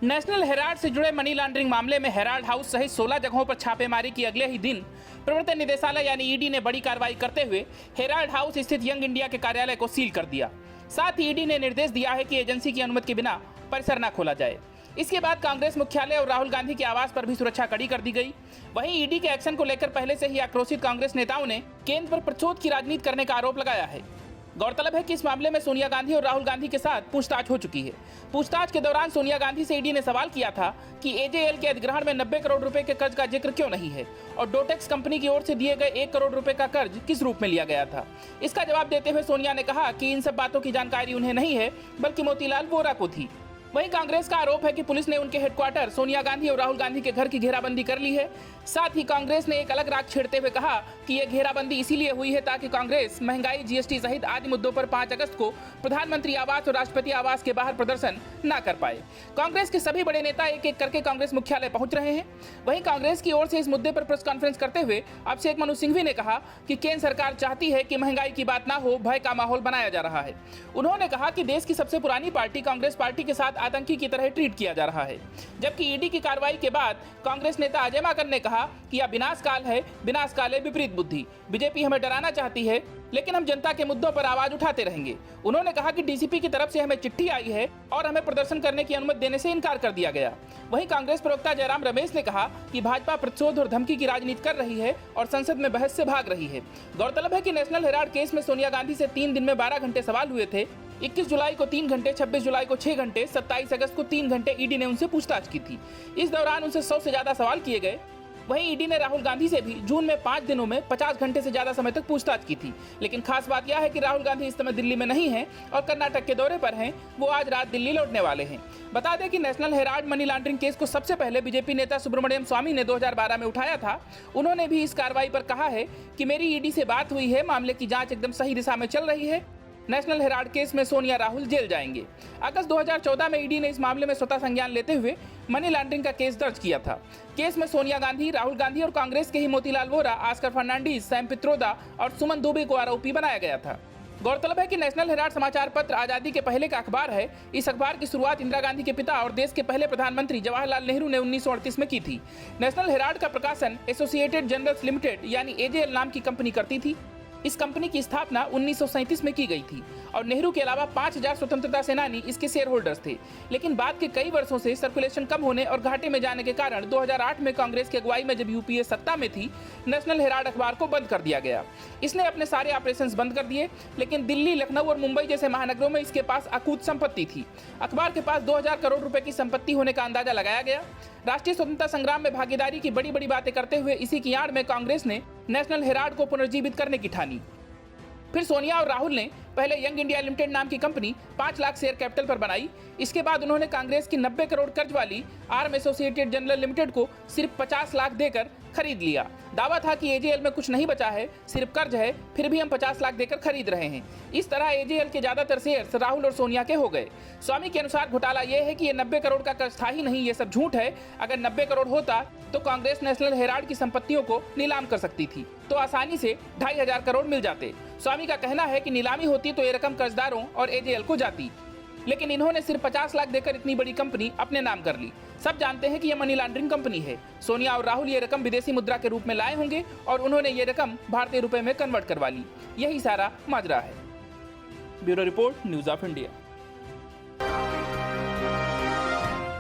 National Herald से जुड़े money laundering मामले में हेराल्ड हाउस सहित 16 जगहों पर छापेमारी की अगले ही दिन प्रवर्तन निदेशालय यानी ईडी ने बड़ी कार्रवाई करते हुए हेराल्ड हाउस स्थित यंग इंडिया के कार्यालय को सील कर दिया। साथ ही ईडी ने निर्देश दिया है कि एजेंसी की अनुमति के बिना परिसर न खोला जाए। इसके बाद कांग्रेस मुख्यालय और राहुल गांधी के आवास पर भी सुरक्षा कड़ी कर दी गई। वहीं ईडी के एक्शन को लेकर पहले से ही आक्रोशित कांग्रेस नेताओं ने केंद्र पर प्रचोद की राजनीति करने का आरोप लगाया है। गौरतलब है कि इस मामले में सोनिया गांधी और राहुल गांधी के साथ पूछताछ हो चुकी है। पूछताछ के दौरान सोनिया गांधी से ईडी ने सवाल किया था कि एजेएल के अधिग्रहण में 90 करोड़ रुपए के कर्ज का जिक्र क्यों नहीं है और डोटेक्स कंपनी की ओर से दिए गए 1 करोड़ रुपए का कर्ज किस रूप में लिया गया था। इसका जवाब देते हुए सोनिया ने कहा कि इन सब बातों की जानकारी उन्हें नहीं है, बल्कि मोतीलाल वोरा को थी। वहीं कांग्रेस का आरोप है कि पुलिस ने उनके हेडक्वार्टर सोनिया गांधी और राहुल गांधी के घर की घेराबंदी कर ली है। साथ ही कांग्रेस ने एक अलग राग छेड़ते हुए कहा कि यह घेराबंदी इसीलिए हुई है ताकि कांग्रेस महंगाई, जीएसटी सहित आदि मुद्दों पर 5 अगस्त को प्रधानमंत्री आवास और राष्ट्रपति आवास के बाहर प्रदर्शन न कर पाए। कांग्रेस के सभी बड़े नेता एक एक करके कांग्रेस मुख्यालय पहुंच रहे हैं। वहीं कांग्रेस की ओर से इस मुद्दे पर प्रेस कॉन्फ्रेंस करते हुए अभिषेक मनु सिंघवी ने कहा कि केंद्र सरकार चाहती है कि महंगाई की बात ना हो, भय का माहौल बनाया जा रहा है। उन्होंने कहा कि देश की सबसे पुरानी पार्टी कांग्रेस पार्टी के साथ आतंकी की तरह ट्रीट किया जा रहा है। जबकि ईडी की कार्रवाई के बाद कांग्रेस नेता अजय माकन ने कहा कि यह विनाशकाल है, विनाशकाल है विपरीत बुद्धि। बीजेपी हमें डराना चाहती है, लेकिन हम जनता के मुद्दों पर आवाज उठाते रहेंगे। उन्होंने कहा कि डीसीपी की तरफ से हमें चिट्ठी आई है और हमें प्रदर्शन करने की अनुमति देने से इनकार कर दिया गया। वहीं कांग्रेस प्रवक्ता जयराम रमेश ने कहा कि भाजपा प्रतिशोध और धमकी की राजनीति कर रही है और संसद में बहस से भाग रही है। गौरतलब है कि नेशनल हेराल्ड केस में सोनिया गांधी से 3 दिन में 12 घंटे सवाल हुए थे। 21 जुलाई को 3 घंटे, 26 जुलाई को 6 घंटे, 27 अगस्त को 3 घंटे ईडी ने उनसे पूछताछ की थी। इस दौरान उनसे 100 से ज्यादा सवाल किए गए। वहीं ईडी ने राहुल गांधी से भी जून में 5 दिनों में 50 घंटे से ज्यादा समय तक पूछताछ की थी। लेकिन खास बात यह है कि राहुल गांधी इस समय दिल्ली में नहीं हैं और कर्नाटक के दौरे पर हैं। वो आज रात दिल्ली लौटने वाले हैं। बता दें कि national Herald money laundering case को सबसे पहले बीजेपी नेता सुब्रमण्यम स्वामी ने 2012 में उठाया था। उन्होंने भी इस कार्रवाई पर कहा है कि मेरी ईडी से बात हुई है, मामले की जांच एकदम सही दिशा में चल रही है। नेशनल हेराल्ड केस में सोनिया राहुल जेल जाएंगे। अगस्त 2014 में ईडी ने इस मामले में स्वतः संज्ञान लेते हुए मनी लॉन्ड्रिंग का केस दर्ज किया था। केस में सोनिया गांधी, राहुल गांधी और कांग्रेस के ही मोतीलाल वोरा, ऑस्कर फर्नांडीज, सैम पित्रोदा और सुमन दुबे को आरोपी बनाया गया था। गौरतलब है कि नेशनल हेराल्ड समाचार पत्र आजादी के पहले का अखबार है। इस अखबार की शुरुआत इंदिरा गांधी के पिता और देश के पहले प्रधानमंत्री जवाहरलाल नेहरू ने 1938 में की थी। नेशनल हेराल्ड का प्रकाशन एसोसिएटेड जर्नल्स लिमिटेड यानी एजेएल नाम की कंपनी करती थी। इस कंपनी की स्थापना 1937 में की गई थी और नेहरू के अलावा 5000 स्वतंत्रता सेनानी इसके शेयर होल्डर्स थे। लेकिन बाद के कई वर्षों से सर्कुलेशन कम होने और घाटे में जाने के कारण 2008 में कांग्रेस की अगुवाई में जब यूपीए सत्ता में थी, नेशनल हेराल्ड अखबार को बंद कर दिया गया। इसने अपने सारे ऑपरेशंस बंद कर दिए। लेकिन दिल्ली, लखनऊ और मुंबई जैसे महानगरों में इसके पास अकूत संपत्ति थी। अखबार के पास 2000 करोड़ रुपए की संपत्ति होने का अंदाजा लगाया गया। राष्ट्रीय स्वतंत्रता संग्राम में भागीदारी की बड़ी बड़ी बातें करते हुए इसी की आड़ में कांग्रेस ने नेशनल हेराल्ड को पुनर्जीवित करने की ठानी। फिर सोनिया और राहुल ने पहले यंग इंडिया लिमिटेड नाम की कंपनी 5 लाख शेयर कैपिटल पर बनाई। इसके बाद उन्होंने कांग्रेस की 90 करोड़ कर्ज वाली आर्म एसोसिएटेड जर्नल लिमिटेड को सिर्फ 50 लाख देकर खरीद लिया। दावा था कि एजेएल में कुछ नहीं बचा है, सिर्फ कर्ज है, फिर भी हम 50 लाख देकर खरीद रहे हैं। इस तरह एजेएल के ज्यादातर शेयर्स राहुल और सोनिया के हो गए। स्वामी के अनुसार घोटाला यह है कि ये 90 करोड़ का कर्ज था ही नहीं, ये सब झूठ है। अगर 90 करोड़ होता तो कांग्रेस नेशनल हेराल्ड की संपत्तियों को नीलाम कर सकती थी, तो आसानी से 2500 करोड़ मिल जाते। स्वामी का कहना है कि नीलामी होती तो ये रकम कर्जदारों और एजेएल को जाती, लेकिन इन्होंने सिर्फ 50 लाख देकर इतनी बड़ी कंपनी अपने नाम कर ली। सब जानते हैं कि यह मनी लॉन्ड्रिंग कंपनी है। सोनिया और राहुल ये रकम विदेशी मुद्रा के रूप में लाए होंगे और उन्होंने ये रकम भारतीय रुपए में कन्वर्ट करवा ली। यही सारा माजरा है। Bureau report, news of India.